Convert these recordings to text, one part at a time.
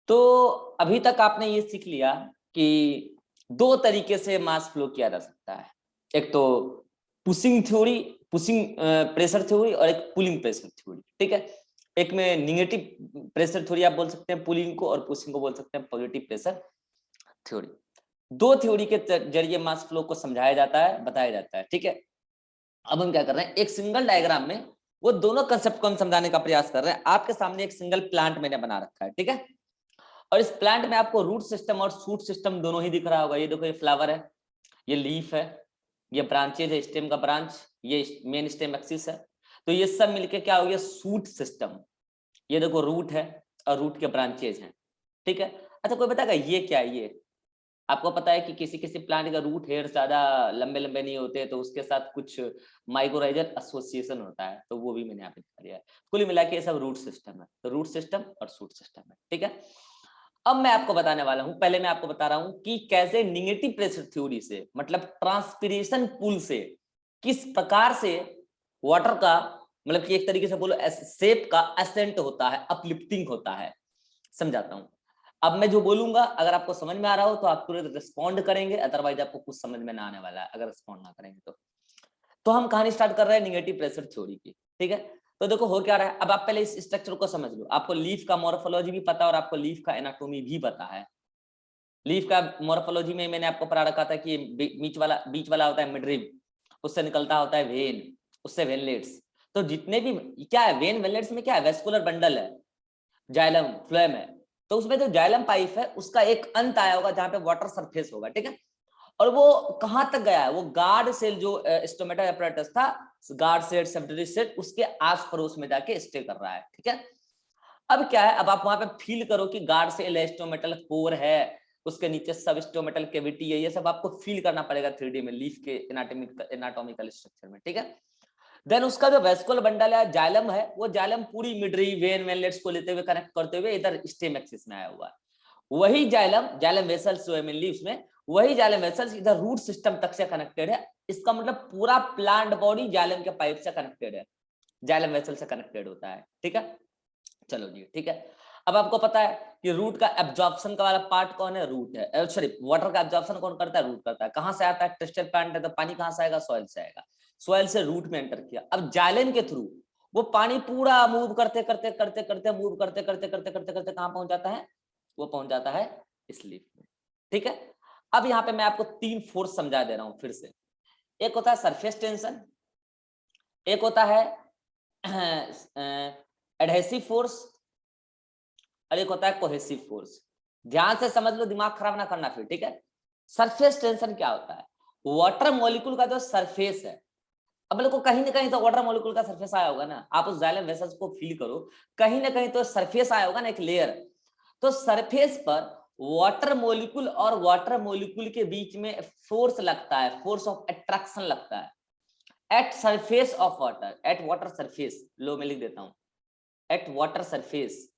तो अभी तक आपने ये सीख लिया कि दो तरीके से मास फ्लो किया जा सकता है। एक तो pushing theory, pushing pressure theory, और एक पुलिंग प्रेशर थ्योरी। ठीक है, एक में निगेटिव प्रेशर थ्योरी आप बोल सकते हैं पुलिंग को, और पुशिंग को बोल सकते हैं पॉजिटिव प्रेशर थ्योरी। दो थ्योरी के जरिए मास फ्लो को समझाया जाता है, बताया जाता है। ठीक है, अब हम क्या कर रहे हैं, एक सिंगल डायग्राम में वो दोनों कंसेप्ट को हम समझाने का प्रयास कर रहे हैं। आपके सामने एक सिंगल प्लांट मैंने बना रखा है। ठीक है, और इस प्लांट में आपको रूट सिस्टम और शूट सिस्टम दोनों ही दिख रहा होगा। ये देखो, ये फ्लावर है, ये लीफ है, ये ब्रांचेज है, स्टेम का ब्रांच, ये मेन स्टेम एक्सिस है। तो ये सब मिलके क्या हो गया, शूट सिस्टम। ये देखो रूट है और रूट के ब्रांचेज हैं। ठीक है, अच्छा कोई बताएगा ये क्या है? ये आपको पता है कि किसी किसी प्लांट का रूट हेयर ज्यादा लंबे लंबे नहीं होते, तो उसके साथ कुछ माइक्रोराइजर एसोसिएशन होता है, तो वो भी मैंने यहाँ पे दिखा दिया है। कुल मिला के ये सब रूट सिस्टम है, तो रूट सिस्टम और शूट सिस्टम है। ठीक है, अब मैं आपको बताने वाला हूं, पहले मैं आपको बता रहा हूं कि कैसे निगेटिव प्रेशर थ्योरी से, मतलब ट्रांसपिरेशन पुल से, किस प्रकार से वाटर का, मतलब कि एक तरीके से बोलो शेप का असेंट होता है, अपलिफ्टिंग होता है। समझाता हूं। अब मैं जो बोलूंगा अगर आपको समझ में आ रहा हो तो आप तुरंत रिस्पॉन्ड करेंगे, अदरवाइज आपको कुछ समझ में ना आने वाला है अगर रिस्पॉन्ड ना करेंगे तो हम कहानी स्टार्ट कर रहे हैं निगेटिव प्रेशर थ्योरी की। ठीक है, तो देखो हो क्या रहा है। अब आप पहले इस स्ट्रक्चर को समझ लो। आपको लीफ का मॉर्फोलॉजी भी पता है और आपको लीफ का एनाटोमी भी पता है। लीफ का मॉर्फोलॉजी में मैंने आपको पढ़ा रखा था कि बीच वाला होता है मिडरिब, उससे निकलता होता है वेन, उससे वेनलेट्स। तो जितने भी क्या है, वेन वेनलेट्स में क्या है, वेस्कुलर बंडल है, जाइलम फ्लोएम है। तो उसमें जो जाइलम पाइप है उसका एक अंत आया होगा जहां पे वाटर सरफेस होगा। ठीक है, और वो कहां तक गया है, वो गार्ड सेल जो स्टोमेटा एपरेटस था, गार्ड सेल सेप्टरी सेल, उसके आस पड़ोस में जाके स्टे कर रहा है। ठीक है, अब क्या है, अब आप वहां पे फील करो कि गार्ड सेल है, स्टोमेटल कोर है, उसके नीचे सब स्टोमेटल कैविटी है, ये सब आपको फील करना पड़ेगा 3D में, लीफ के एनाटॉमिकल स्ट्रक्चर में। ठीक है, देन उसका जो वेस्कुलर बंडल है, जाइलम है, वो जाइलम पूरी मिडरी वेन वेनलेट्स को लेते हुए कनेक्ट करते हुए इधर स्टेम एक्सिस में आया हुआ है। वही जाइलम वेसल्स जो है मेनली उसमें, वही जाइलम वेसल्स इधर रूट सिस्टम तक से कनेक्टेड है। इसका मतलब पूरा प्लांट बॉडी जाइलम के पाइप से कनेक्टेड है, जाइलम वेसल से कनेक्टेड होता है। ठीक है, चलो जी ठीक है। अब आपको पता है कि रूट का एब्जॉर्प्शन का वाला पार्ट कौन है, रूट है। सॉरी, वाटर का एब्जॉर्प्शन कौन करता है, रूट करता है। कहां से आता है, टेक्सचर प्लांट है तो पानी कहां से आएगा, सॉइल से आएगा। सॉइल से रूट में एंटर किया। अब जाइलम के थ्रू वो पानी पूरा मूव करते करते करते करते मूव करते करते करते करते करते कहां पहुंच जाता है, वो पहुंच जाता है इस लीफ में। ठीक है, अब यहाँ पे मैं आपको तीन फोर्स समझा दे रहा हूं फिर से। एक होता है सरफेस टेंशन, एक होता है एडहेसिव फोर्स, और एक होता है कोहेसिव फोर्स। ध्यान से समझ लो, दिमाग खराब ना करना फिर। ठीक है, सरफेस टेंशन क्या होता है, वाटर मॉलिक्यूल का जो सरफेस है, अब लोग को कहीं ना कहीं तो वाटर मॉलिक्यूल का सरफेस आया होगा ना, आप उस जाइलम वेसल्स को फील करो, कहीं ना कहीं तो सरफेस आया होगा ना, एक लेयर। तो सरफेस पर वाटर मॉलिक्यूल और वाटर मॉलिक्यूल के बीच में फोर्स लगता है, फोर्स ऑफ अट्रैक्शन लगता है at surface of water, at water surface. लो मैं लिख देता हूं, at water surface.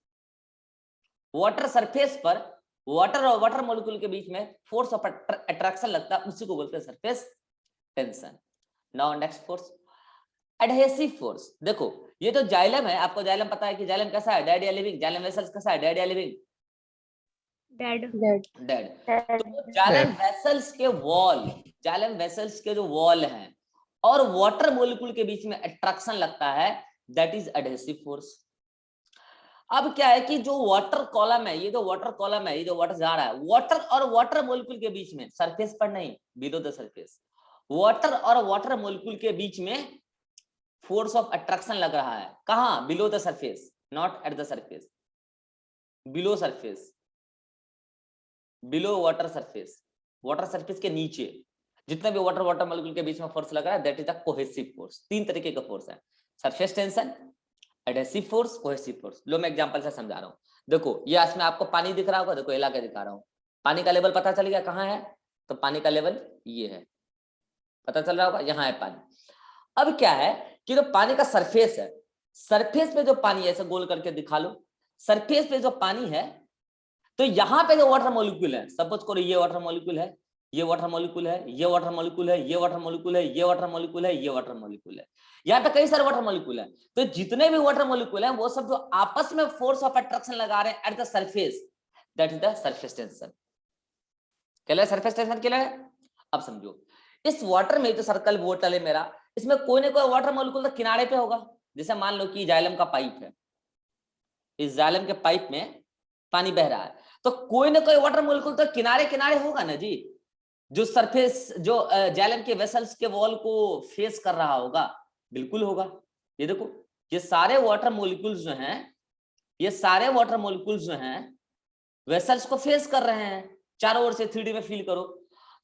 Water surface पर वाटर और वाटर मॉलिक्यूल के बीच में फोर्स ऑफ अट्रैक्शन लगता है, उसी को बोलते हैं surface tension. Now next force, adhesive force. देखो ये तो जाइलम है, आपको जाइलम पता है कि जाइलम कैसा है, डेड या लिविंग, जाइलम वेसल्स कैसा है, डेड या लिविंग, डेड। डेड। तो जाइलम वेसल्स के वॉल, जाइलम वेसल्स के जो वॉल हैं और वाटर मॉलिक्यूल के बीच में अट्रैक्शन लगता है, दैट इज एडहेसिव फोर्स। अब क्या है कि जो वाटर कॉलम है, ये जो वाटर कॉलम है, ये जो वाटर जा रहा है, वाटर और वाटर मॉलिक्यूल के बीच में, सरफेस पर नहीं, बिलो द सरफेस, वाटर और वाटर मॉलिक्यूल के बीच में फोर्स ऑफ अट्रैक्शन लग रहा है। कहां, below the surface, not at the surface, below surface, below water surface, water surface के नीचे जितने भी वाटर वाटर मॉलिक्यूल के बीच में फोर्स लग रहा है, that is the cohesive force. तीन तरीके का फोर्स है, surface tension, adhesive force, cohesive force. लो मैं एग्जांपल से समझा रहा हूं। देखो ये इसमें आपको पानी दिख रहा होगा, देखो हिला के दिखा रहा हूं, पानी का लेवल पता चल गया कहां है, तो पानी का लेवल ये है, पता चल रहा होगा, यहाँ है पानी। अब क्या है कि जो पानी का सरफेस है, सरफेस पे जो पानी है, ऐसे गोल करके दिखा लो, सरफेस पे जो पानी है, तो यहाँ पे जो वाटर मॉलिक्यूल है, सपोज करो ये वाटर मॉलिक्यूल है, ये वाटर मॉलिक्यूल है, ये वाटर मॉलिक्यूल है, ये वाटर मॉलिक्यूल है, ये वाटर मॉलिक्यूल है, ये वाटर मॉलिक्यूल है, यहाँ पे कई सारे वाटर मॉलिक्यूल है। तो जितने भी वाटर मॉलिक्यूल है वो सब जो आपस में फोर्स ऑफ अट्रैक्शन लगा रहे हैं at the surface, that is the surface tension. Clear? Surface tension clear है? अब समझो, इस वाटर में जो सर्कल बोतल है मेरा, इसमें कोई ना कोई वाटर मॉलिक्यूल तो किनारे पे होगा। जैसे मान लो कि जाइलम का पाइप है, इस जाइलम के पाइप में पानी बह रहा है, तो कोई ना कोई वाटर मॉलिक्यूल तो किनारे किनारे होगा ना जी, जो सरफेस, जो जाइलम के वेसल्स के वॉल को फेस कर रहा होगा। बिल्कुल होगा। ये देखो, ये सारे वाटर मॉलिक्यूल्स जो हैं, ये सारे वाटर मॉलिक्यूल्स जो हैं वेसल्स को फेस कर रहे हैं। चारों ओर से 3D में फील करो,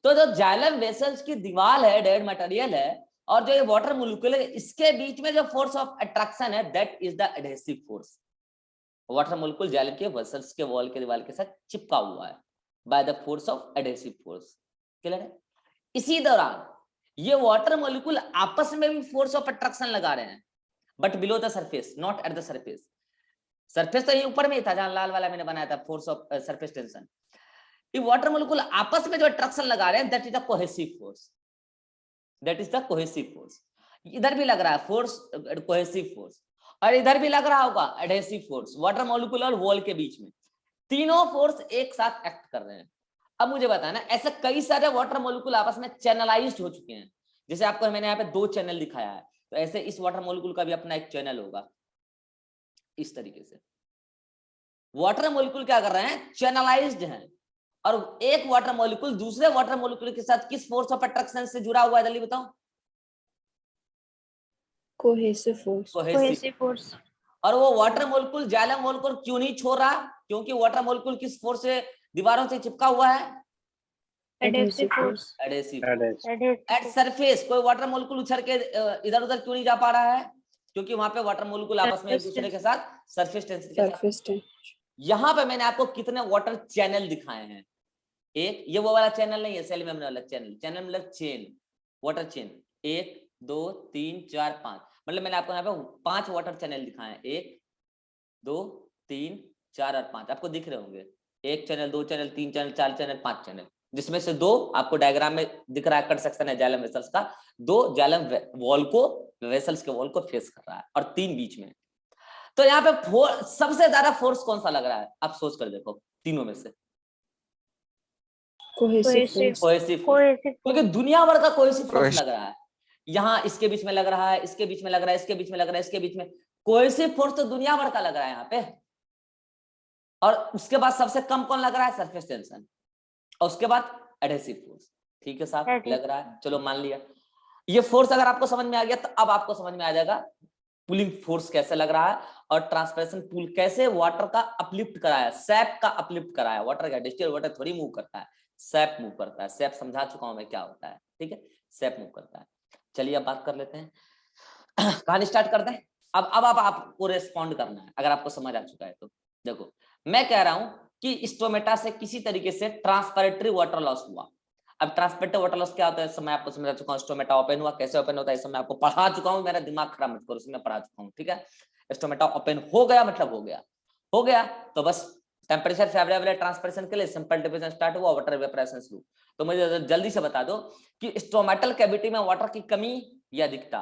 तो जो जाइलम वेसल्स की दीवार है, डेड मटेरियल है, और जो ये वाटर मॉलिक्यूल है, इसके बीच में जो फोर्स ऑफ अट्रैक्शन है, that is the adhesive force. Water molecule xylem के वेसल्स के वॉल के दीवार के साथ चिपका हुआ है by the force of adhesive force. Clear है? इसी दौरान ये वाटर मॉलिक्यूल आपस में भी फोर्स ऑफ अट्रैक्शन लगा रहे हैं, but below the surface, not at the surface. Surface तो यही ऊपर में ही था, जहां लाल वाला मैंने बनाया था, फोर्स ऑफ सरफेस टेंशन। ये वाटर मॉलिक्यूल आपस में जो अट्रैक्शन लगा रहे हैं, that is the cohesive force. That is the cohesive force. इधर भी लग रहा है फोर्स, कोहेसिव फोर्स, और इधर भी लग रहा होगा एडहेसिव फोर्स, वाटर मॉलिक्यूल और वॉल के बीच में। तीनों फोर्स एक साथ एक्ट कर रहे हैं। अब मुझे बताना, ऐसे कई सारे वाटर मॉलिक्यूल आपस में चैनलाइज्ड हो चुके हैं। जैसे आपको मैंने यहाँ पे 2 चैनल दिखाया है, तो ऐसे इस वाटर मॉलिक्यूल का भी अपना एक चैनल होगा। इस तरीके से वाटर मॉलिक्यूल क्या कर रहे हैं, चैनलाइज्ड हैं, और एक वाटर मॉलिक्यूल दूसरे वाटर मॉलिक्यूल के साथ किस फोर्स ऑफ अट्रैक्शन से जुड़ा हुआ है, जल्दी बताओ? Cohesive force. Cohesive force. और वो वाटर मॉलिक्यूल जाइलम वॉल को क्यों नहीं छोड़ रहा? क्योंकि वाटर मॉलिक्यूल किस फोर्स से दीवारों से चिपका हुआ है? Adhesive force. Adhesive. Adhesive at surface कोई वाटर मॉलिक्यूल उछल के इधर उधर क्यों नहीं जा पा रहा है? क्योंकि वहां पे वाटर मॉलिक्यूल आपस में एक दूसरे के साथ सरफेस टेंशन के साथ। Surface tension. यहाँ पे मैंने आपको कितने वाटर चैनल दिखाए हैं? एक, ये वो वाला चैनल नहीं है, सेल मेम्ब्रेन वाला चैनल। चैनल मतलब चेन, वाटर चेन। 1 2 3 4 5, मतलब मैंने आपको यहाँ पे 5 वाटर चैनल दिखाए हैं। 1 2 3 4 और 5 आपको दिख रहे होंगे। 1 channel, 2 channel, 3 channel, 4 channel, 5 channel, जिसमें से 2 आपको डायग्राम में दिख रहा है, कट सेक्शन है जाइलम वेसल्स का। 2 जाइलम वॉल को, वेसल्स के वॉल को फेस कर रहा है, और 3 बीच में। तो यहाँ पे सबसे ज्यादा फोर्स कौन सा लग रहा है? आप सोच कर देखो तीनों में से। कोहेसिव कोहेसिव, क्योंकि दुनिया भर का कोहेसिव फोर्स लग रहा है। यहाँ इसके बीच में लग रहा है, इसके बीच में लग रहा है, इसके बीच में लग रहा है, इसके बीच में। कोहेसिव फोर्स तो दुनिया भर का लग रहा है यहाँ पे। और उसके बाद सबसे कम कौन लग रहा है? Surface tension. और उसके बाद एडहेसिव फोर्स। ठीक है साहब, लग रहा है, चलो मान लिया। ये फोर्स अगर आपको समझ में आ गया, तो अब आपको समझ में आ जाएगा पुलिंग फोर्स कैसे लग रहा है, और ट्रांसपरेशन पुल कैसे वाटर का अपलिफ्ट कराया, सैप का अपलिफ्ट कराया। वाटर का डिस्टिल वाटर थोड़ी मूव करता है, सैप मूव करता है। सैप समझा चुका हूं मैं क्या होता है, ठीक है? सैप मूव करता है। चलिए अब बात कर लेते हैं, कहानी स्टार्ट करते हैं। अब आपको रेस्पॉन्ड करना है, अगर आपको समझ आ चुका है तो। देखो, मैं कह रहा हूं कि स्टोमेटा से किसी तरीके से ट्रांसपायरेटरी वाटर लॉस हुआ। अब ट्रांसपेरेंट वाटर लॉस क्या होता है, मैं आपको समझा चुका हूं। स्टोमेटा ओपन हुआ, कैसे ओपन होता है इस समय आपको पढ़ा चुका हूं, मेरा दिमाग खराब मत करो, इसमें पढ़ा चुका हूं, ठीक है? स्टोमेटा ओपन हो गया मतलब हो गया तो बस टेम्परेचर फेवरेबल है ट्रांसपिरेशन के लिए, सिंपल डिफिशन स्टार्ट हुआ, वाटर इवेपोरेशन शुरू। तो मुझे जल्दी से बता दो कि स्टोमेटल कैविटी में वाटर की कमी या अधिकता?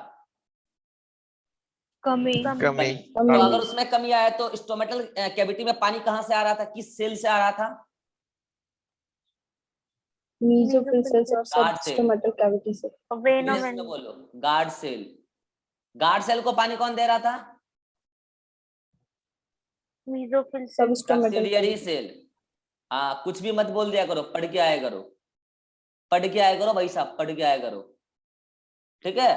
कमी। तो अगर उसमें कमी आया तो स्टोमेटल कैविटी में पानी कहां से आ रहा था, किस सेल से आ रहा था? मेसोफिल सेल्स और सबस्टोमेटल कैविटी से। बोलो, गार्ड सेल। गार्ड सेल को पानी कौन दे रहा था? Mesophyll substomatal cell. हाँ, कुछ भी मत बोल दिया करो, पढ़ के आया करो, पढ़ के आया करो भाई साहब, पढ़ के आया करो, ठीक है?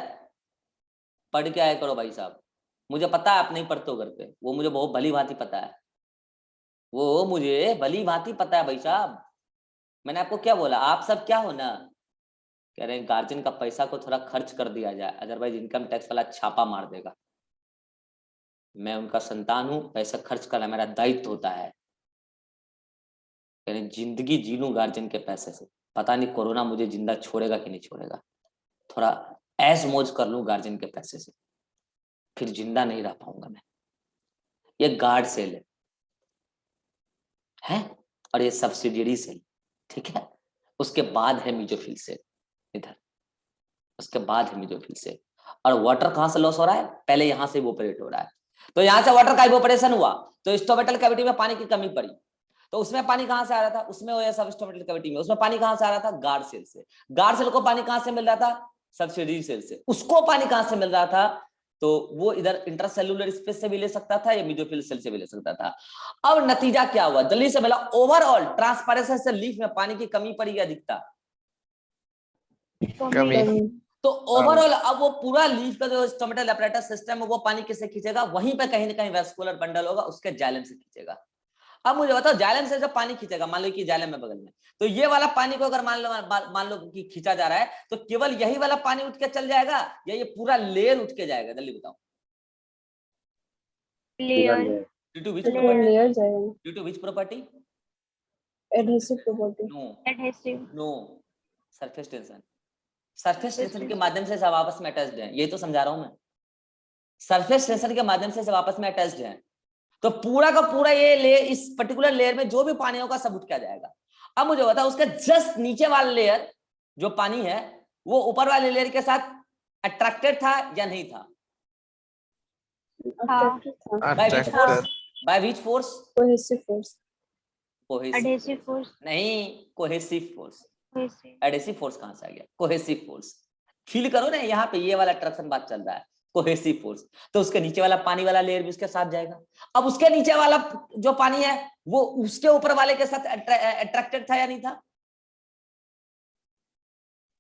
पढ़ के आया करो भाई साहब। मुझे पता है आप नहीं पढ़ते हो घर पे, वो मुझे बहुत भली भांति पता है, वो मुझे भली भांति पता है भाई साहब। मैंने आपको क्या बोला, आप सब क्या हो ना, कह रहे हैं गार्जियन का पैसा को थोड़ा खर्च कर दिया जाए, अदरवाइज इनकम टैक्स वाला छापा मार देगा। मैं उनका संतान हूं, पैसा खर्च करना मेरा दायित्व होता है। कह रहे जिंदगी जी लूं गार्जियन के पैसे से, पता नहीं कोरोना मुझे जिंदा छोड़ेगा कि नहीं छोड़ेगा। थोड़ा ऐश मौज कर लूं गार्जियन के पैसे से, फिर जिंदा नहीं रह पाऊंगा मैं। ये गार्ड सेल है और ये सब्सिडियरी सेल, ठीक है? उसके बाद है मीजोफिल सेल, इधर उसके बाद है मीजोफिल सेल। और वाटर कहां से लॉस हो रहा है? पहले यहां से इवोपरेट हो रहा है। तो यहां से वाटर का इवोपरेशन हुआ तो स्टोमेटल कैविटी में पानी की कमी पड़ी। तो उसमें पानी कहां से आ रहा था, उसमें वो सबस्टोमेटल कैविटी में, उसमें पानी कहां से आ रहा था, गार्ड सेल से। गार्ड सेल को पानी कहां से मिल रहा था, सब्सिडरी सेल से। उसको पानी कहां से मिल रहा था, तो वो इधर इंटरसेल्यूलर स्पेस से भी ले सकता था या मेसोफिल सेल से भी ले सकता था। अब नतीजा क्या हुआ, जल्दी से मिला, ओवरऑल ट्रांसपायरेशन से लीफ में पानी की कमी पड़ी या दिखता, कमी। तो ओवरऑल अब वो पूरा लीफ का जो स्टोमेटल अपैरेटस सिस्टम है वो पानी किससे खींचेगा, वहीं पे कहीं ना कहीं वेस्कुलर बंडल होगा, उसके जाइलम से खींचेगा। अब मुझे बताओ, जाइलम से जब पानी खींचेगा, मान लो कि जाइलम में बगल में, तो ये वाला पानी को अगर मान लो कि खींचा जा रहा है, तो केवल यही वाला पानी उठ के चल जाएगा या ये पूरा लेयर उठ के जाएगा, जल्दी बताओ। लेयर। ड्यू टू विच पूरा प्रॉपर्टी, लेयर जाएगा, due to which property, adhesive property. No adhesive. No, surface tension. Surface tension के माध्यम से सब आपस में अटैच्ड हैं, ये तो समझा रहा हूं मैं। सरफेस टेंशन के माध्यम से सब आपस में अटैच्ड हैं, तो पूरा का पूरा ये लेयर, इस पर्टिकुलर लेयर में जो भी पानी होगा सब उठ के आ जाएगा। अब मुझे बताओ, उसके जस्ट नीचे वाला लेयर जो पानी है वो ऊपर वाले लेयर के साथ अट्रैक्टेड था या नहीं था, अट्रैक्टेड था। By which force, by which force, cohesive force. Adhesive force. नहीं, cohesive force. Cohesive. Adhesive force कहां से आ गया, कोहेसिव फोर्स। फील करो ना, यहाँ पे ये वाला अट्रैक्शन बात चल रहा है, कोहेसिव फोर्स। तो उसके नीचे वाला पानी वाला लेयर भी उसके साथ जाएगा। अब उसके नीचे वाला जो पानी है वो उसके ऊपर वाले के साथ अट्रैक्टेड था या नहीं था,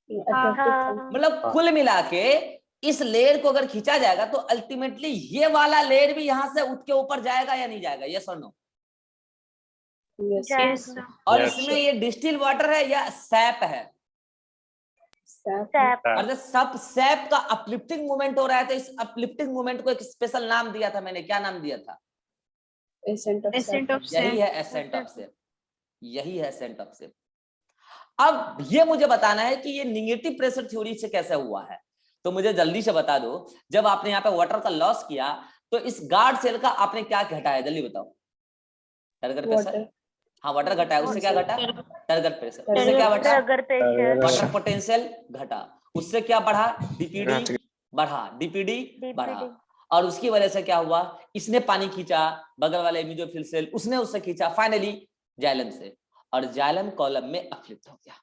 मतलब कुल मिला के इस लेयर को अगर खींचा जाएगा तो अल्टीमेटली ये वाला लेयर भी यहां से उठ के ऊपर जाएगा या नहीं जाएगा, यस और नो। यस। और इसमें ये डिस्टिल वाटर है या सैप है, सैप। और जब सब सैप का अपलिफ्टिंग मूवमेंट हो रहा है, तो इस अपलिफ्टिंग मूवमेंट को एक स्पेशल नाम दिया था मैंने, क्या नाम दिया था, एसेंट ऑफ एसेंट ऑफ यही है एसेंट ऑफ सैप, यही है एसेंट ऑफ सैप। अब ये मुझे बताना है कि ये नेगेटिव प्रेशर थ्योरी से कैसे हुआ है, तो मुझे जल्दी से बता दो। जब आपने यहाँ पे वाटर का लॉस किया तो इस गार्ड सेल का आपने क्या घटाया, जल्दी बताओ। टर्गर प्रेशर, हाँ वाटर घटाया, उससे क्या घटा, टर्गर प्रेशर, उससे क्या बढ़ा, वाटर पोटेंशियल घटा, उससे क्या बढ़ा, डीपीडी बढ़ा, डीपीडी बढ़ा, और उसकी वजह से क्या हुआ, इसने पानी खींचा बगल वाले मेसोफिल सेल, उसने उससे खींचा, फाइनली जाइलम से, और जाइलम कॉलम में अपलिफ्ट हो गया।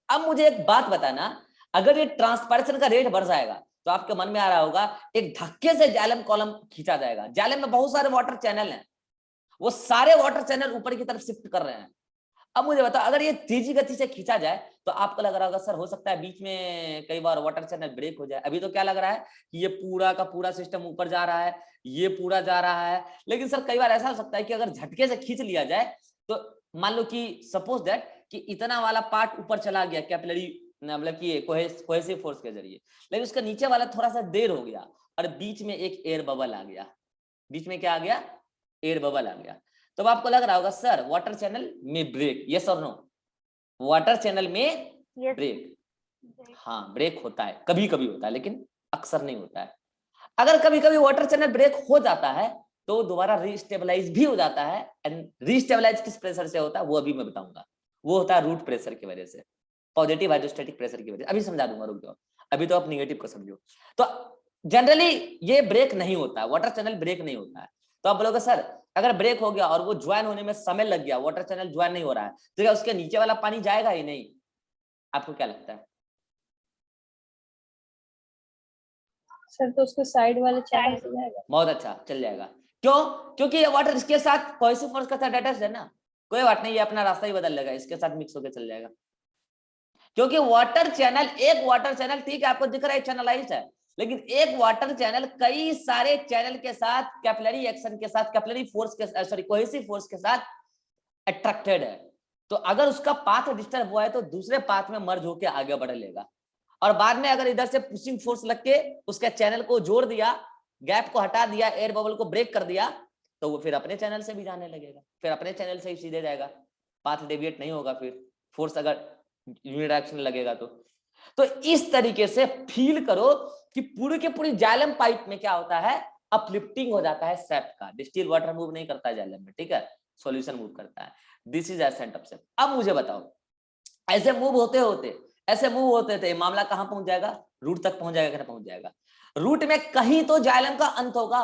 अब मुझे एक बात बताना, अगर ये ट्रांसपायरेशन का रेट बढ़ जाएगा तो आपके मन में आ रहा होगा एक धक्के से जाइलम कॉलम खींचा जाएगा। जाइलम में बहुत सारे वाटर चैनल हैं, वो सारे वाटर चैनल ऊपर की तरफ शिफ्ट कर रहे हैं। अब मुझे बताओ, अगर ये तेजी गति से खींचा जाए तो आपको लग रहा होगा सर हो सकता है बीच में कई बार वाटर चैनल ब्रेक हो जाए। अभी तो क्या लग रहा है कि ये पूरा का पूरा सिस्टम ऊपर जा रहा है, ये पूरा जा रहा है, लेकिन सर कई बार ऐसा हो सकता है कि अगर झटके से खींच लिया जाए तो मान लो कि सपोज दैट कि इतना वाला पार्ट ऊपर चला गया कैपिलरी, मतलब कि कोहेसिव फोर्स के जरिए, लेकिन उसका नीचे वाला थोड़ा सा देर हो गया और बीच में एक एयर बबल आ गया, बीच में क्या आ गया, एयर बबल आ गया। तो आपको लग रहा होगा सर वाटर चैनल में ब्रेक, यस और नो, वाटर चैनल में ब्रेक, हाँ ब्रेक होता है, कभी कभी होता है लेकिन अक्सर नहीं होता है। अगर कभी कभी वाटर चैनल ब्रेक हो जाता है तो दोबारा रीस्टेबलाइज भी हो जाता है, एंड रीस्टेबलाइज किस प्रेशर से होता है वो अभी मैं बताऊंगा, वो होता है रूट प्रेशर की वजह से, पॉजिटिव हाइड्रोस्टैटिक प्रेशर की वजह से, अभी समझा दूंगा, रुक जाओ, अभी तो आप निगेटिव को समझो। तो जनरली ये ब्रेक नहीं होता है, वाटर चैनल ब्रेक नहीं होता है। तो आप बोलोगे सर अगर ब्रेक हो गया और वो ज्वाइन होने में समय लग गया, वाटर चैनल ज्वाइन नहीं हो रहा है, तो क्या उसके नीचे वाला पानी जाएगा ही नहीं, आपको क्या लगता है सर? तो उसके साइड वाले चैनल से जाएगा। बहुत अच्छा, चल जाएगा। क्यों, क्योंकि ये वाटर इसके साथ कोहेसिव फोर्स के साथ अटैच्ड है ना, कोई बात नहीं, ये अपना रास्ता ही बदल लेगा, इसके साथ मिक्स होकर चल जाएगा। क्योंकि वाटर चैनल, एक वाटर चैनल ठीक है आपको दिख रहा है चैनलाइज्ड है, लेकिन एक वाटर चैनल कई सारे चैनल के साथ कैपिलरी एक्शन के साथ, कैपिलरी फोर्स के सॉरी कोहेसिव फोर्स के साथ अट्रैक्टेड है। तो अगर उसका पाथ डिस्टर्ब हुआ है तो दूसरे पाथ में मर्ज होकर आगे बढ़ लेगा, और बाद में अगर इधर से पुशिंग फोर्स लग के उसके चैनल को जोड़ दिया, गैप को हटा दिया, एयर बबल को ब्रेक कर दिया, तो वो फिर अपने चैनल से भी जाने लगेगा, फिर अपने चैनल से ही सीधे जाएगा, पाथ डेविएट नहीं होगा, फिर फोर्स अगर यूनिडायरेक्शन लगेगा तो इस तरीके से फील करो कि पूरी के पूरी जाइलम पाइप में क्या होता है, अपलिफ्टिंग हो जाता है सैप का, डिस्टिल वाटर मूव नहीं करता है जाइलम में, ठीक है, सॉल्यूशन मूव करता है, this is ascent of SAP. अब मुझे बताओ, ऐसे मूव होते होते, ऐसे मूव होते थे, मामला कहां पहुंच जाएगा, रूट तक पहुंच जाएगा, पहुंच जाएगा, रूट में कहीं तो जाइलम का अंत होगा,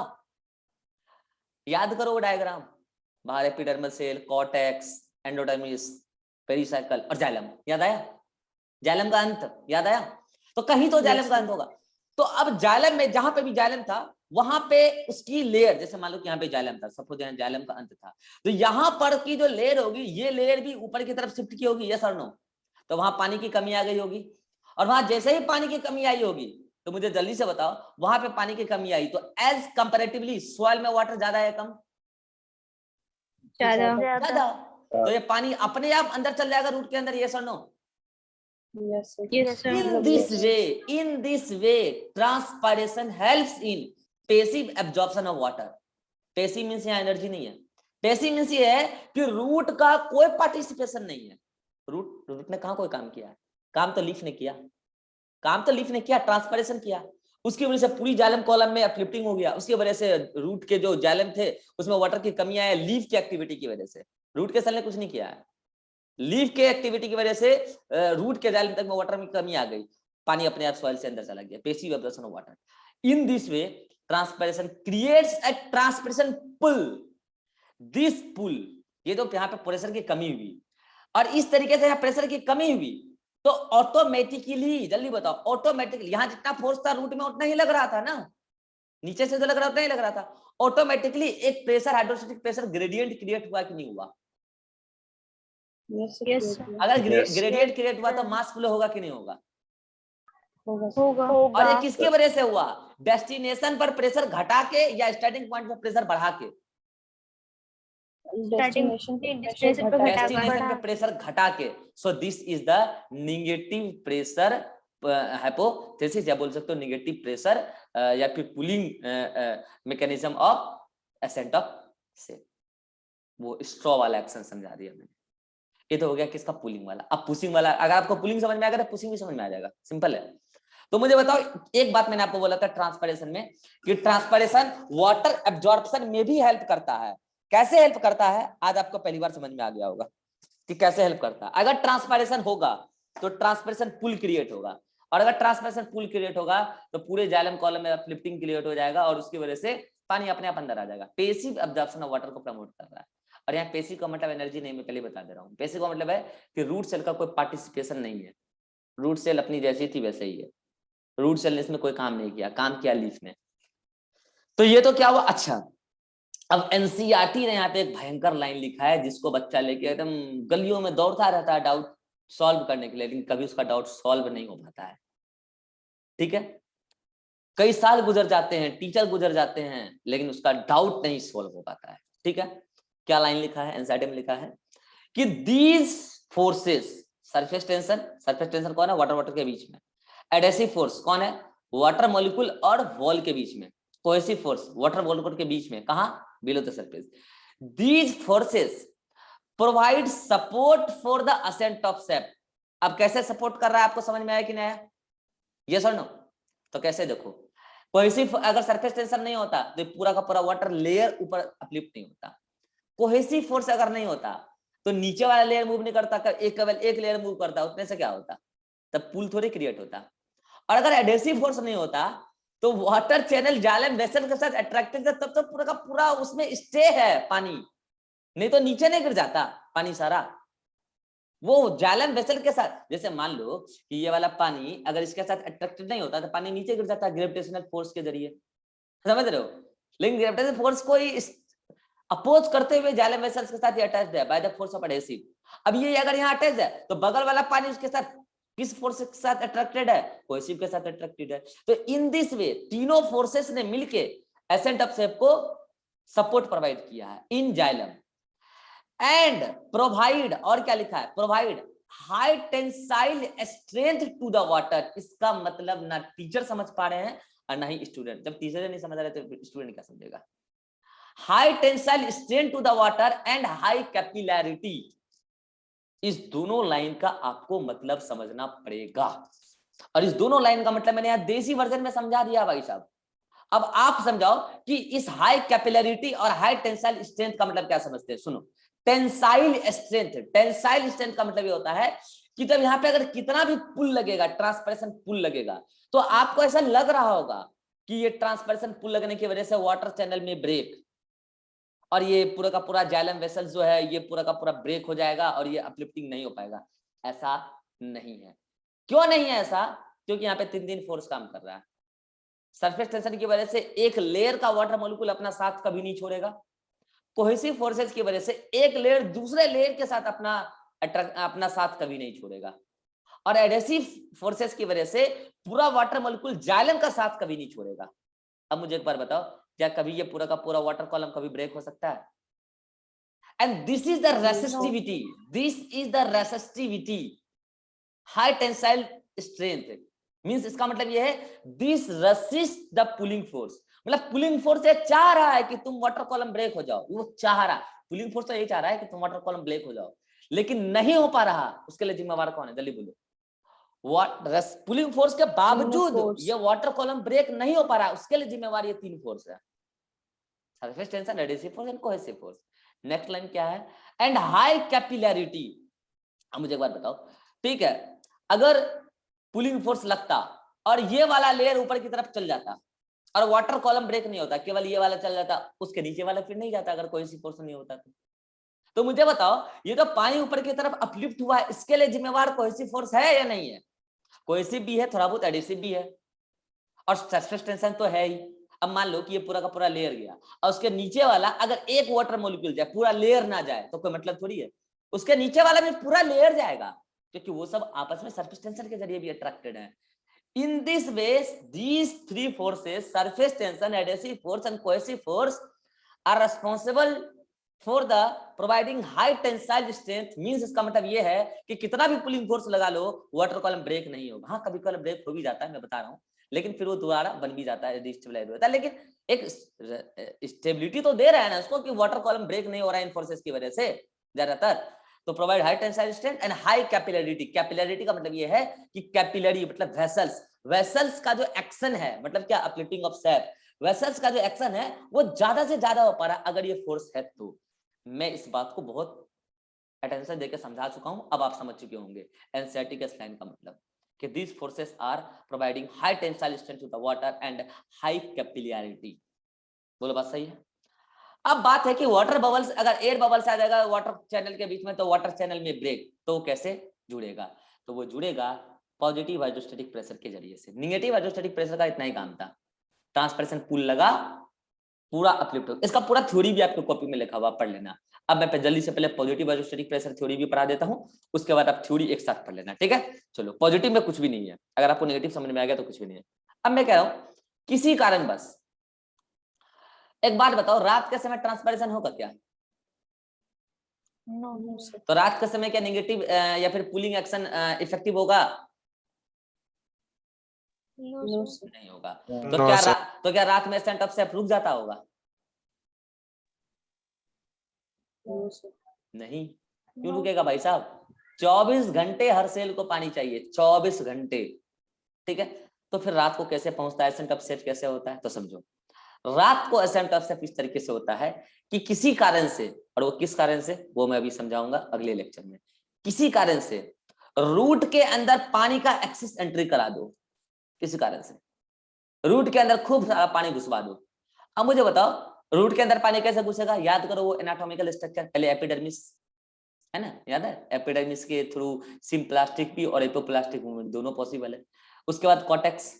याद करो वो डायग्राम, बाहर epidermal cell, cortex, endodermis, pericycle और जाइलम। याद आया? जाइलम का अंत याद आया? तो कहीं तो जाइलम का अंत होगा। तो अब जाइलम में जहां पे भी जाइलम था वहां पे उसकी लेयर, जैसे मान लो कि यहाँ पे जाइलम था, सपोज यहाँ जाइलम का अंत था, तो यहाँ पर की जो लेयर होगी ये लेयर भी ऊपर की तरफ शिफ्ट की होगी, यस और नो? तो वहां पानी की कमी आ गई होगी, और वहां जैसे ही पानी की कमी आई होगी तो मुझे जल्दी से बताओ वहां पे पानी की कमी आई तो एज कंपेरेटिवली सॉइल में वाटर ज्यादा है कम? ज्यादा। तो ये पानी अपने आप अंदर चल जाएगा रूट के अंदर, यस और no? Yes, sir. Yes, sir. In this way, transpiration helps in passive absorption of water. Passive means यहाँ एनर्जी नहीं है, passive means ये है कि रूट का कोई पार्टिसिपेशन नहीं है। रूट ने कहाँ कोई काम किया है? काम तो लीफ ने किया, काम तो लीफ ने किया, ट्रांसपायरेशन किया, उसकी वजह से पूरी जाइलम कॉलम में अपलिफ्टिंग हो गया, उसकी वजह से रूट के जो जाइलम थे उसमें वाटर की कमी आई लीफ की एक्टिविटी की वजह से। रूट के सेल ने कुछ नहीं किया है, लीफ के एक्टिविटी की वजह से रूट के जाइलम तक में वाटर में कमी आ गई, पानी अपने आप सॉइल से अंदर चला गया, passive absorption of water. In this way transpiration creates a transpiration pull. This pull, ये तो यहाँ पे प्रेशर की कमी हुई और इस तरीके से यहाँ प्रेशर की कमी हुई तो ऑटोमेटिकली, जल्दी बताओ, ऑटोमेटिकली यहाँ जितना फोर्स था रूट में उतना ही लग रहा था ना, नीचे से जो लग रहा उतना ही लग रहा था, ऑटोमेटिकली एक pressure, hydrostatic pressure gradient create हुआ कि नहीं हुआ? Yes, अगर ग्रेडियंट क्रिएट हुआ तो मास फ्लो होगा कि नहीं होगा? होगा। और ये किसके वजह से हुआ? डेस्टिनेशन पर प्रेशर घटा के या स्टार्टिंग पॉइंट पर प्रेशर बढ़ा के? Destination पे प्रेशर घटा के। So this is the negative pressure hypothesis, या बोल सकते हो नेगेटिव प्रेशर या फिर pulling mechanism of ascent of cell. वो स्ट्रॉ वाला एक्शन समझा दिया मैंने। ये तो हो गया किसका? पुलिंग वाला। अब पुशिंग वाला, अगर आपको पुलिंग समझ में आ गया तो पुशिंग भी समझ में आ जाएगा, सिंपल है। तो मुझे बताओ, एक बात मैंने आपको बोला था ट्रांसपायरेशन में कि ट्रांसपायरेशन वाटर एब्जॉर्प्शन में भी हेल्प करता है। कैसे हेल्प करता है आज आपको पहली बार समझ में आ गया होगा कि कैसे हेल्प करता है। अगर ट्रांसपायरेशन होगा तो ट्रांसपायरेशन पुल क्रिएट होगा, और अगर ट्रांसपायरेशन पुल क्रिएट होगा तो पूरे जाइलम कॉलम में अपलिफ्टिंग क्रिएट हो जाएगा और उसकी वजह से पानी अपने आप अंदर आ जाएगा। पैसिव एब्जॉर्प्शन ऑफ वाटर को प्रमोट कर रहा है। और यहाँ पैसिव का मतलब एनर्जी नहीं, मैं पहले बता दे रहा हूँ। पैसिव का मतलब है कि रूट सेल का कोई पार्टिसिपेशन नहीं है, रूट सेल अपनी जैसी थी वैसे ही है, रूट सेल ने इसमें कोई काम नहीं किया, काम किया लीफ ने। तो ये तो क्या हुआ? अच्छा, अब एनसीईआरटी ने यहाँ पे एक भयंकर लाइन लिखा है जिसको बच्चा लेके एकदम गलियों में दौड़ता रहता है डाउट सॉल्व करने के लिए, लेकिन कभी उसका डाउट सॉल्व नहीं हो पाता है। ठीक है, कई साल गुजर जाते हैं, टीचर गुजर जाते हैं, लेकिन उसका डाउट नहीं सॉल्व हो पाता है। ठीक है, क्या लाइन लिखा है? एनसीईआरटी में लिखा है कि दीज फोर्सेस, सरफेस टेंशन कौन है? वाटर वाटर के बीच में। एडेसिव फोर्स कौन है? वाटर मॉलिक्यूल और वॉल के बीच में। कोहेसिव फोर्स वाटर मॉलिक्यूल के बीच में, कहां? Below the surface. These forces provide support for the ascent of sap. अब कैसे सपोर्ट कर रहा है आपको समझ में आया कि नहीं आया? यस और नो? तो कैसे देखो, कोहेसिव, अगर सरफेस टेंशन नहीं होता तो पूरा का पूरा वाटर लेयर ऊपर अपलिफ्ट नहीं होता। कोहेसिव फोर्स अगर नहीं होता तो नीचे वाला लेयर मूव नहीं करता, केवल एक लेयर मूव करता, उतने से क्या होता? तब पुल थोड़ी क्रिएट होता। और अगर एडेसिव फोर्स नहीं होता तो वाटर चैनल जाइलम वेसल के साथ अट्रैक्टेड है, तब तो पूरा का पूरा उसमें स्टे है पानी, नहीं तो नीचे नहीं गिर जाता पानी सारा। वो जाइलम वेसल के साथ, जैसे मान लो कि ये वाला पानी अगर इसके साथ अट्रैक्टेड नहीं होता तो पानी नीचे गिर जाता ग्रेविटेशनल फोर्स के जरिए, समझ रहे हो? लेकिन ग्रेविटेशनल फोर्स को अपोज करते हुए जाइलम वेसल्स के साथ ये अटैच्ड है by the force of adhesive. अब ये अगर यहाँ अटैच्ड है तो बगल वाला पानी उसके साथ किस फोर्स के साथ अट्रैक्टेड है? कोहेसिव के साथ अट्रैक्टेड है। तो इन दिस वे तीनों फोर्सेस ने मिलके एसेंट ऑफ सेप को सपोर्ट प्रोवाइड किया है इन जाइलम एंड प्रोवाइड, और क्या लिखा है? Provide high tensile strength to the water. इसका मतलब ना टीचर समझ पा रहे हैं और ना ही स्टूडेंट। जब टीचर नहीं समझ रहे तो स्टूडेंट क्या समझेगा? High tensile strength to the water and high capillarity, इस दोनों लाइन का आपको मतलब समझना पड़ेगा। और इस दोनों लाइन का मतलब मैंने यहाँ देसी वर्जन में समझा दिया भाई साहब। अब आप समझाओ कि इस हाई कैपिलैरिटी और हाई टेंसाइल स्ट्रेंथ का मतलब क्या समझते हैं? सुनो, टेंसाइल स्ट्रेंथ का मतलब ये होता है कि जब यहाँ पे अगर कितना भी पुल लगेगा, ट्रांसपायरेशन पुल लगेगा, तो आपको ऐसा लग रहा होगा कि ये ट्रांसपायरेशन पुल लगने की वजह से वाटर चैनल में ब्रेक, और ये पूरा का पूरा जाइलम वेसल जो है ये पूरा का पूरा ब्रेक हो जाएगा और ये अपलिफ्टिंग नहीं हो पाएगा। ऐसा नहीं है। क्यों नहीं है ऐसा? क्योंकि यहाँ पे 3 फोर्स काम कर रहा है। सरफेस टेंशन की वजह से एक लेयर का वाटर मॉलिक्यूल अपना साथ कभी नहीं छोड़ेगा। कोहेसिव फोर्सेस की वजह से एक लेयर दूसरे लेयर के साथ अपना साथ कभी नहीं छोड़ेगा। और एडेसिव फोर्सेस की वजह से पूरा वाटर मॉलिक्यूल जाइलम का साथ कभी नहीं छोड़ेगा। अब मुझे एक बार बताओ, क्या कभी ये पूरा का पूरा वाटर कॉलम कभी ब्रेक हो सकता है? And this is the resistivity, high tensile strength. Means इसका मतलब ये है this resist the pulling force. मतलब पुलिंग फोर्स ये चाह रहा है कि तुम वाटर कॉलम ब्रेक हो जाओ, वो चाह रहा है, पुलिंग फोर्स तो यही चाह रहा है कि तुम वाटर कॉलम ब्रेक हो जाओ, लेकिन नहीं हो पा रहा। उसके लिए जिम्मेवार कौन है? जल्दी बोलो। पुलिंग फोर्स के बावजूद ये वाटर कॉलम ब्रेक नहीं हो पा रहा, उसके लिए जिम्मेवार ये 3 फोर्स है, surface tension, adhesive force and cohesive force. Next line क्या है? And high capillarity. अब मुझे एक बात बताओ, ठीक है, अगर पुलिंग फोर्स लगता और ये वाला लेयर ऊपर की तरफ चल जाता और वाटर कॉलम ब्रेक नहीं होता, केवल ये वाला चल जाता, उसके नीचे वाला फिर नहीं जाता अगर कोहेसिव फोर्स नहीं होता तो मुझे बताओ, ये तो पानी ऊपर की तरफ अपलिफ्ट हुआ है, इसके लिए जिम्मेवार कोहेसिव फोर्स है या नहीं है? कोहेसिव भी है, थोड़ा बहुत एडिसिव भी है, और सरफेस टेंशन तो है ही। अब मान लो कि ये पूरा का पूरा लेयर गया और उसके नीचे वाला अगर एक वाटर मॉलिक्यूल जाए, पूरा लेयर ना जाए तो कोई मतलब थोड़ी है, उसके नीचे वाला भी पूरा लेयर जाएगा, क्योंकि वो सब आपस में सरफेस टेंशन के जरिए भी अट्रैक्टेड है। In this way, these 3 forces, surface tension, adhesive force and cohesive force, are responsible for the providing high tensile strength. Means इसका मतलब ये है कि कितना भी पुलिंग फोर्स लगा लो, वाटर कॉलम ब्रेक नहीं होगा। हाँ, कभी कॉलम ब्रेक हो भी जाता है, मैं बता रहा हूँ, लेकिन फिर वो दोबारा बन भी जाता है, डिस्टेबलाइज होता है, लेकिन एक स्टेबिलिटी तो दे रहा है ना उसको कि वाटर कॉलम ब्रेक नहीं हो रहा है इन फोर्सेस की वजह से ज्यादातर। तो provide high tensile strength and high capillarity. Capillarity का मतलब ये है कि कैपिलरी मतलब वेसल्स का जो एक्शन है, मतलब क्या, अपलिफ्टिंग ऑफ सैप, वेसल्स का जो एक्शन है वो ज्यादा से ज्यादा हो पा रहा है अगर ये फोर्स है तो। मैं इस बात को बहुत अटेंशन देकर समझा चुका हूं, अब आप समझ चुके होंगे एनसीईआरटी के लाइन का मतलब कि these forces are providing high tensile strength to the water and high capillarity। बोलो बात सही है? अब बात है कि वाटर बबल्स, अगर एयर बबल्स आ जाएगा वाटर चैनल के बीच में तो वाटर चैनल में ब्रेक तो कैसे जुड़ेगा? तो वो जुड़ेगा पॉजिटिव हाइड्रोस्टैटिक प्रेशर के जरिए से। नेगेटिव हाइड्रोस्टैटिक प्रेशर का इतना ही काम था, ट्रांसपरेशन पुल लगा, पूरा अपलिफ्ट हो। इसका पूरा थ्योरी भी आपको कॉपी में लिखा हुआ, पढ़ लेना। अब मैं जल्दी से पहले पॉजिटिव हाइड्रोस्टैटिक प्रेशर थ्योरी भी पढ़ा देता हूं, उसके बाद आप थ्योरी एक साथ पढ़ लेना, ठीक है? चलो, पॉजिटिव में कुछ भी नहीं है, अगर आपको नेगेटिव समझ में आ गया तो कुछ भी नहीं है। अब मैं कह रहा हूं किसी कारण बस एक बात बताओ, रात के समय ट्रांसपरेशन होगा क्या? No. तो रात के समय क्या नेगेटिव या फिर पुलिंग एक्शन इफेक्टिव होगा? No. नहीं होगा। तो क्या रात में सेंट ऑफ सेप रुक जाता होगा? नहीं। क्यों रुकेगा भाई साहब? 24 घंटे हर सेल को पानी चाहिए, 24 घंटे, ठीक है? तो फिर रात को कैसे पहुंचता है, एसेंट ऑफ सेप कैसे होता है? तो समझो, रात को एसेंट ऑफ सेप इस तरीके से होता है कि किसी कारण से, और वो किस कारण से वो मैं अभी समझाऊंगा अगले लेक्चर में, किसी कारण से रूट के अंदर पानी का एक्सेस एंट्री करा दो, किसी कारण से रूट के अंदर खूब सारा पानी घुसवा दो। अब मुझे बताओ, रूट के अंदर पानी कैसे घुसेगा? याद करो वो एनाटॉमिकल स्ट्रक्चर, पहले एपिडर्मिस है ना, याद है? एपिडर्मिस के थ्रू सिम्प्लास्टिक भी और एपोप्लास्टिक मूवमेंट दोनों पॉसिबल है। उसके बाद कॉर्टेक्स।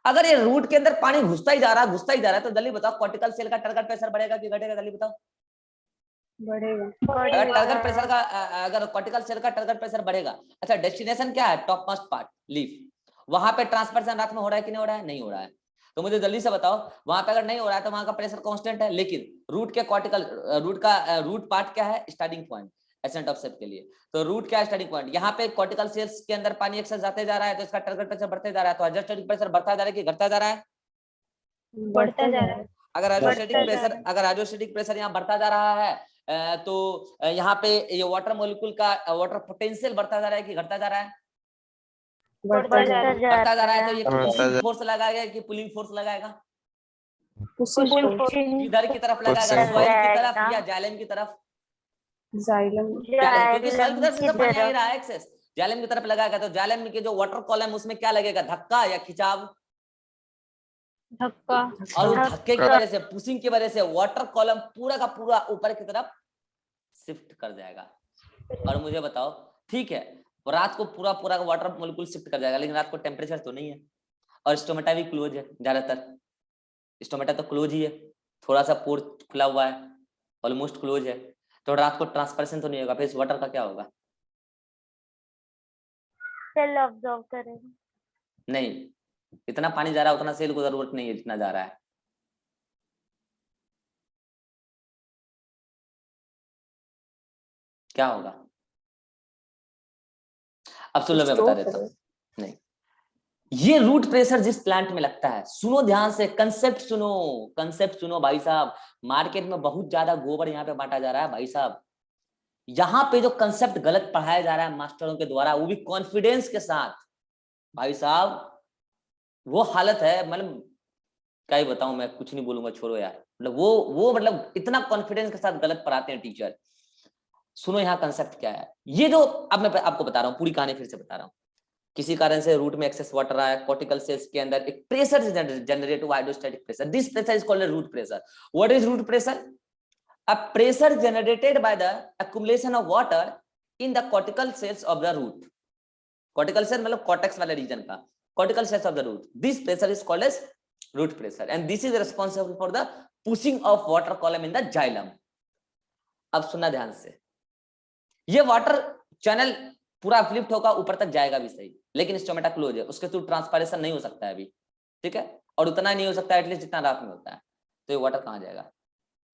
अगर ये रूट के अंदर पानी घुसता ही जा रहा है तो जल्दी बताओ कॉर्टिकल सेल का टारगेट प्रेशर बढ़ेगा कि घटेगा? जल्दी बताओ। बढ़ेगा। अगर टारगेट प्रेशर का अगर कॉर्टिकल सेल का टारगेट प्रेशर बढ़ेगा, अच्छा डेस्टिनेशन क्या है? Top most part, leaf. वहां पे ट्रांसपर्शन रात में हो रहा है कि नहीं हो रहा है? नहीं हो रहा है। तो मुझे जल्दी से बताओ, वहां पे अगर नहीं हो रहा है तो वहां का प्रेशर कांस्टेंट है, लेकिन रूट के कॉर्टिकल रूट पार्ट क्या है? स्टार्टिंग पॉइंट एसेंट ऑफ सेप के लिए। तो रूट क्या है? Starting point. यहाँ पे कॉर्टिकल सेल्स के अंदर पानी एक्सेस जाते जा रहा है तो इसका टारगेट प्रेशर बढ़ते जा रहा है। तो हाइड्रोस्टैटिक प्रेशर बढ़ता जा रहा है कि घटता जा रहा है? बढ़ता जा रहा है। अगर हाइड्रोस्टैटिक प्रेशर यहाँ बढ़ता जा रहा है तो यहाँ पे ये वाटर मॉलिक्यूल का वाटर पोटेंशियल बढ़ता जा रहा है कि घटता जा रहा है? बढ़ता जा रहा है। बढ़ता जा रहा है। तो ये पुशिंग फोर्स लगाएगा कि पुलिंग फोर्स लगाएगा? किधर की तरफ लगाएगा, सॉइल की तरफ या जाइलम की तरफ? जाइलम। क्योंकि सॉइल की तरफ से तो पानी आ ही रहा है एक्सेस, जाइलम की तरफ लगाएगा तो जाइलम के जो वाटर कॉलम उसमें क्या लगेगा? धक्का या खिंचाव? धक्का। और उस धक्के की वजह से, पुशिंग की वजह से वाटर कॉलम पूरा का पूरा ऊपर की तरफ शिफ्ट कर जाएगा। और मुझे बताओ, ठीक है रात को पूरा पूरा वाटर मॉलिक्यूल शिफ्ट कर जाएगा, लेकिन रात को टेम्परेचर तो नहीं है, और स्टोमेटा भी क्लोज है, ज्यादातर स्टोमेटा तो क्लोज ही है, थोड़ा सा पोर खुला हुआ है, ऑलमोस्ट क्लोज है, तो रात को ट्रांसपरेशन तो नहीं होगा, फिर इस वाटर का क्या होगा? सेल ऑब्जर्व करेगा। नहीं, इतना पानी जा रहा है उतना सेल को जरूरत नहीं है जितना जा रहा है। क्या होगा? अब सुन लो, मैं बता देता हूँ। नहीं, ये रूट प्रेशर जिस प्लांट में लगता है, सुनो ध्यान से, कंसेप्ट सुनो, कंसेप्ट सुनो भाई साहब। मार्केट में बहुत ज्यादा गोबर यहाँ पे बांटा जा रहा है भाई साहब। यहाँ पे जो कंसेप्ट गलत पढ़ाया जा रहा है मास्टरों के द्वारा, वो भी कॉन्फिडेंस के साथ भाई साहब, वो हालत है, मतलब क्या ही बताऊं, मैं कुछ नहीं बोलूंगा, छोड़ो यार। मतलब वो मतलब इतना कॉन्फिडेंस के साथ गलत पढ़ाते हैं टीचर। सुनो यहाँ कंसेप्ट क्या है, ये जो अब मैं आपको बता रहा हूँ, पूरी कहानी फिर से बता रहा हूँ। किसी कारण से रूट में एक्सेस वाटर आया, कॉर्टिकल सेल्स के अंदर एक प्रेशर जनरेट हुआ, hydrostatic pressure, this pressure is called root pressure. What is root pressure? A pressure generated by the accumulation of water in the cortical cells of the root. cortical cell मतलब cortex वाले reason का, cortical cells of the root, this pressure is called as root pressure and this is responsible for the pushing of water column in the xylem. अब सुनना ध्यान से, ये water channel पूरा flipped होगा, ऊपर तक जाएगा भी सही, लेकिन स्टोमेटा क्लोज है, उसके थ्रू ट्रांसपायरेशन नहीं हो सकता है अभी, ठीक है, और उतना नहीं हो सकता एटलीस्ट जितना रात में होता है। तो ये वाटर कहाँ जाएगा?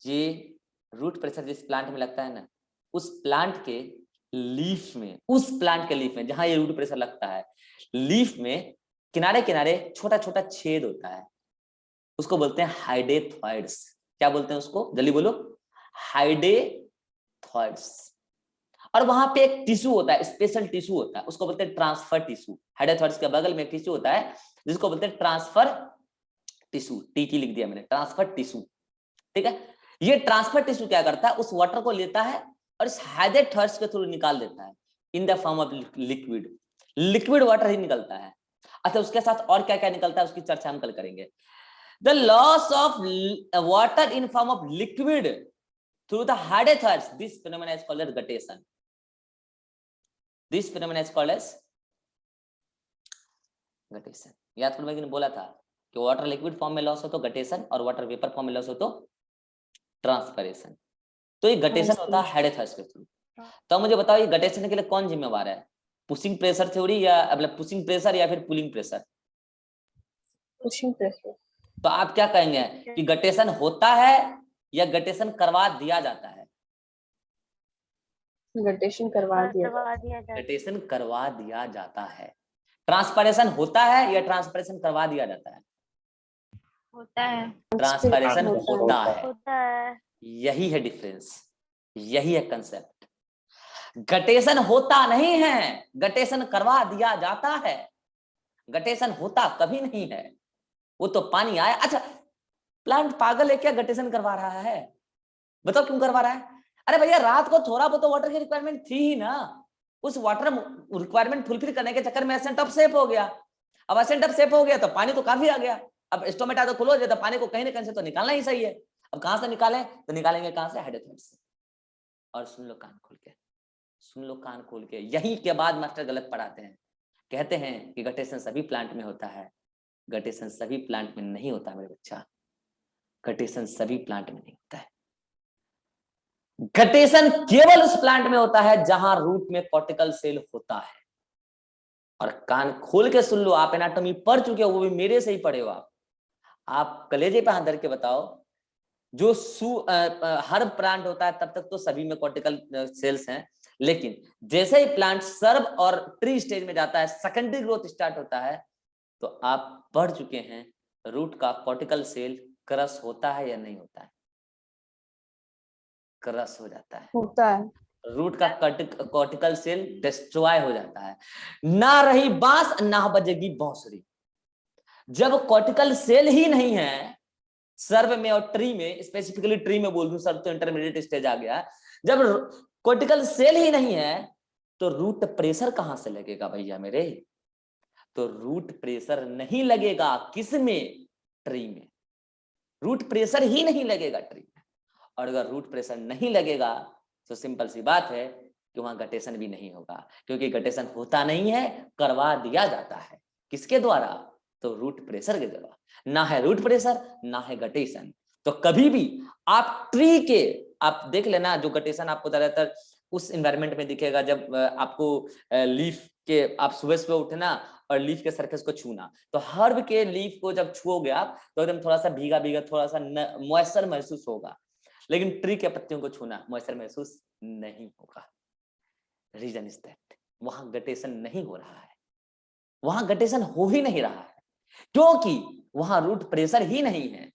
ये रूट प्रेशर जिस प्लांट में लगता है ना, उस प्लांट के लीफ में, उस प्लांट के लीफ में जहां ये रूट प्रेशर लगता है, लीफ में किनारे किनारे छोटा छोटा छेद होता है, उसको बोलते हैं हाइडेथॉइड्स। क्या बोलते हैं उसको? जल्दी बोलो। हाइडेथॉइड्स। और वहां पे एक टिश्यू होता है, स्पेशल टिश्यू होता है, उसको बोलते हैं ट्रांसफर टिश्यू। हाइडेथॉइड्स के बगल में एक टिश्यू होता है जिसको बोलते हैं ट्रांसफर टिश्यू, टी लिख दिया मैंने, ट्रांसफर टिश्यू, ठीक है। ये ट्रांसफर टिश्यू क्या करता है, उस वाटर को लेता है और इस हाइडेथॉइड्स के थ्रू निकाल देता है in the form of liquid, liquid water ही निकलता है। अच्छा, उसके साथ और क्या क्या निकलता है उसकी चर्चा हम कल करेंगे। The loss of water in form of liquid through the hydathodes, this phenomena is called as guttation. This phenomena is called as guttation. याद करो मैंने बोला था कि वाटर लिक्विड फॉर्म में लॉस हो तो गटेशन, और वाटर वेपर फॉर्म में लॉस हो तो ट्रांसपरेशन। तो ये गटेशन होता है हाइडेथॉइड्स के थ्रू। तो मुझे बताओ, ये गटेशन के लिए कौन जिम्मेवार है? पुशिंग प्रेशर थ्योरी या मतलब पुशिंग प्रेशर या फिर पुलिंग प्रेशर? Pushing pressure. तो आप क्या कहेंगे कि गटेशन होता है या गटेशन करवा दिया जाता है? गटेशन करवा दिया। गटेशन करवा दिया जाता है। ट्रांसपरेशन होता है या ट्रांसपरेशन करवा दिया जाता है? होता है। ट्रांसपरेशन होता है। यही है डिफरेंस, यही है कंसेप्ट। गटेशन होता नहीं है, गटेशन करवा दिया जाता है। गटेशन होता कभी नहीं है, वो तो पानी आया। अच्छा, प्लांट पागल है क्या? गटेशन करवा रहा है, बताओ क्यों करवा रहा है? अरे भैया, रात को थोड़ा बहुत वाटर की रिक्वायरमेंट थी ही ना, उस वाटर रिक्वायरमेंट फुलफिल करने के चक्कर में एसेंट ऑफ सेप हो गया। अब एसेंट ऑफ सेप हो गया तो पानी तो काफी आ गया। अब स्टोमेटा तो क्लोज है, तो पानी को कहीं ना कहीं से तो निकालना ही सही है। अब कहां से निकालें? तो निकालेंगे कहां से? हाइड्रोथॉइड से। और सुन लो कान खोल के, सुन लो कान खोल के, यही के बाद मास्टर गलत पढ़ाते हैं। कहते हैं कि गटेशन सभी प्लांट में होता है। गटेशन सभी प्लांट में नहीं होता मेरे बच्चा, गटेशन सभी प्लांट में नहीं होता है। गटेशन केवल उस प्लांट में होता है जहां रूट में कॉर्टिकल सेल होता है। और कान खोल के सुन लो, आप एनाटॉमी पढ़ चुके हो, वो भी मेरे से ही पढ़े हो आप कलेजे पे हाथ धर के बताओ, जो हर प्लांट होता है तब तक तो सभी में कॉर्टिकल सेल्स हैं, लेकिन जैसे ही प्लांट सर्व और ट्री स्टेज में जाता है, सेकेंडरी ग्रोथ स्टार्ट होता है, तो आप पढ़ चुके हैं रूट का कॉर्टिकल सेल क्रश होता है या नहीं होता है? क्रश हो जाता है, होता है। रूट का कॉर्टिकल सेल डिस्ट्रॉय हो जाता है। ना रही बांस ना बजेगी बांसुरी। जब कॉर्टिकल सेल ही नहीं है सर्व में और ट्री में, स्पेसिफिकली ट्री में बोल दूं, सर्व तो इंटरमीडिएट स्टेज आ गया, जब कॉर्टिकल सेल ही नहीं है तो रूट प्रेशर कहां से लगेगा भैया मेरे? तो रूट प्रेशर नहीं लगेगा किसमें? ट्री में, रूट प्रेशर ही नहीं लगेगा ट्री में। और अगर रूट प्रेशर नहीं लगेगा तो सिंपल सी बात है कि वहां गटेशन भी नहीं होगा, क्योंकि गटेशन होता नहीं है, करवा दिया जाता है। किसके द्वारा? तो रूट प्रेशर के द्वारा। ना है रूट प्रेशर ना है गटेशन। तो कभी भी आप ट्री के, आप देख लेना जो गटेशन आपको ज्यादातर उस एनवायरनमेंट में दिखेगा जब आपको लीफ के, आप सुबह सुबह उठे ना और लीफ के सरफेस को छूना, तो हर्ब के लीफ को जब छुओगे आप तो एकदम थोड़ा सा भीगा भीगा, थोड़ा सा मॉइस्चर महसूस होगा। लेकिन ट्री के पत्तियों को छूना मॉइस्चर महसूस नहीं होगा। रीजन इज दैट वहां गटेशन नहीं हो रहा है, वहां गटेशन हो ही नहीं रहा है, क्योंकि वहां रूट प्रेशर ही नहीं है।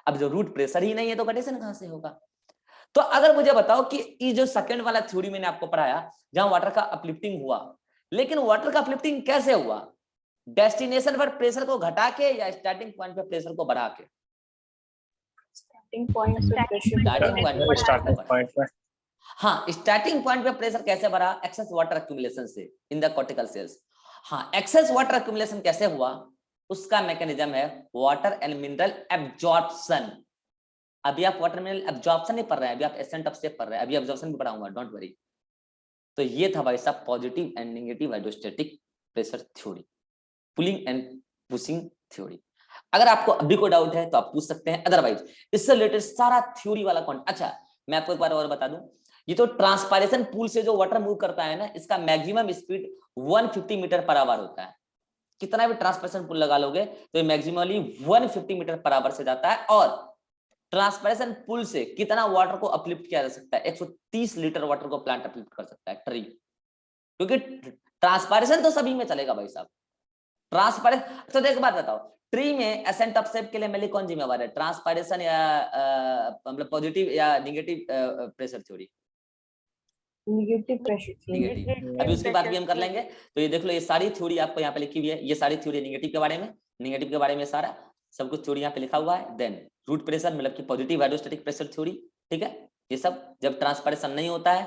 अब जो रूट प्रेशर ही नहीं है तो गटेशन कहां से होगा? तो अगर मुझे बताओ कि ये जो सेकंड वाला थ्योरी मैंने आपको पढ़ाया जहां वाटर का अपलिफ्टिंग हुआ, लेकिन वाटर का अपलिफ्टिंग कैसे हुआ? डेस्टिनेशन पर प्रेशर को घटा के या स्टार्टिंग पॉइंट पर प्रेशर को बढ़ा के? Starting point पे pressure Starting point पे स्टार्टिंग पॉइंट पे। हाँ, स्टार्टिंग पॉइंट पे प्रेशर कैसे बढ़ा? एक्सेस वाटर एक्यूमुलेशन से इन द कॉर्टिकल सेल्स। हाँ, एक्सेस वाटर एक्यूमुलेशन कैसे हुआ? उसका मैकेनिज्म है वाटर एंड मिनरल एब्जॉर्प्शन। अभी आप वाटर मिनरल एब्जॉर्प्शन नहीं पढ़ रहे हैं, अभी आप एसेंट ऑफ शेप पढ़ रहे हैं, अभी एब्जॉर्प्शन भी पढ़ाऊंगा, डोंट वरी। तो ये था भाई साहब positive and negative hydrostatic pressure theory, pulling and pushing theory. अगर आपको अभी कोई डाउट है तो आप पूछ सकते हैं, अदरवाइज इससे रिलेटेड सारा थ्योरी वाला कॉन्टेंट। अच्छा, मैं आपको एक बार और बता दूं, ये तो ट्रांसपायरेशन पूल से जो वाटर मूव करता है ना, इसका maximum speed 150 meter per hour होता है। कितना भी ट्रांसपायरेशन पूल लगा लोगे तो ये मैक्सिमली 150 मीटर पर आवर से जाता है। और ट्रांसपायरेशन पूल से कितना वाटर को अपलिफ्ट किया जा सकता है? 130 लीटर वाटर को प्लांट अपलिफ्ट कर सकता है ट्री, क्योंकि ट्रांसपायरेशन तो सभी में चलेगा भाई साहब। ट्रांसपायरेशन तो देख बात बताओ, ट्री में एसेंट ऑफ शेप के लिए मेनली कौन जिम्मेवार है? ट्रांसपायरेशन या मतलब पॉजिटिव या negative pressure theory? negative pressure theory. Negative. अभी उसकी बात भी हम कर लेंगे। तो ये देख लो, ये सारी थ्योरी आपको यहाँ पे लिखी हुई है, ये सारी थ्योरी नेगेटिव के बारे में, नेगेटिव के बारे में सारा सब कुछ थ्योरी यहाँ पे लिखा हुआ है। देन रूट प्रेशर मतलब कि पॉजिटिव हाइड्रोस्टैटिक प्रेशर थ्योरी, ठीक है। ये सब जब ट्रांसपायरेशन नहीं होता है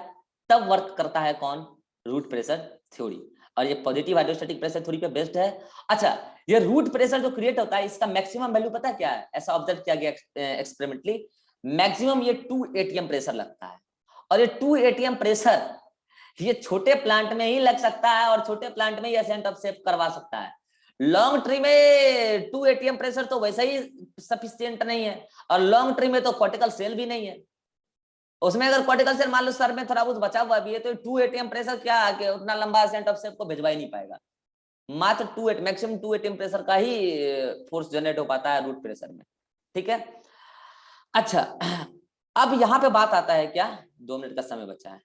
तब वर्क करता है कौन? Root pressure theory. और ये पॉजिटिव हाइड्रोस्टैटिक प्रेशर थ्योरी पे बेस्ड है। अच्छा, ये रूट प्रेशर जो क्रिएट होता है इसका मैक्सिमम वैल्यू पता है क्या है? ऐसा ऑब्जर्व किया गया एक्सपेरिमेंटली, मैक्सिमम ये 2 atm प्रेशर लगता है। और ये 2 atm प्रेशर ये छोटे प्लांट में ही लग सकता है और छोटे प्लांट में ही एसेंट ऑफ शेप करवा सकता है। लॉन्ग ट्री में 2 atm प्रेशर तो वैसा ही सफिशिएंट नहीं है, और लॉन्ग ट्री में तो कॉर्टिकल सेल भी नहीं है। उसमें अगर कॉर्टिकल सेल मान लो सर में थोड़ा बहुत बचा हुआ भी है तो 2 atm प्रेशर क्या है, उतना लंबा एसेंट ऑफ शेप को भिजवा ही नहीं पाएगा। मात्र 2 मैक्सिमम 2 atm प्रेशर का ही फोर्स जनरेट हो पाता है रूट प्रेशर में, ठीक है। अच्छा, अब यहाँ पे बात आता है क्या, 2 मिनट का समय बचा है।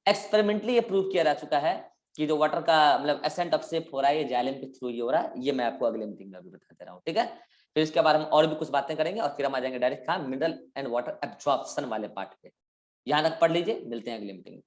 एक्सपेरिमेंटली ये प्रूव किया जा चुका है कि जो वाटर का मतलब एसेंट ऑफ शेप हो रहा है ये जाइलम के थ्रू ही हो रहा है। ये मैं आपको अगले मीटिंग में भी बताते रहा हूँ, ठीक है। फिर इसके बारे में और भी कुछ बातें करेंगे और फिर हम आ जाएंगे direct mineral and water absorption वाले पार्ट पे। यहाँ तक पढ़ लीजिए, मिलते हैं अगले मीटिंग में।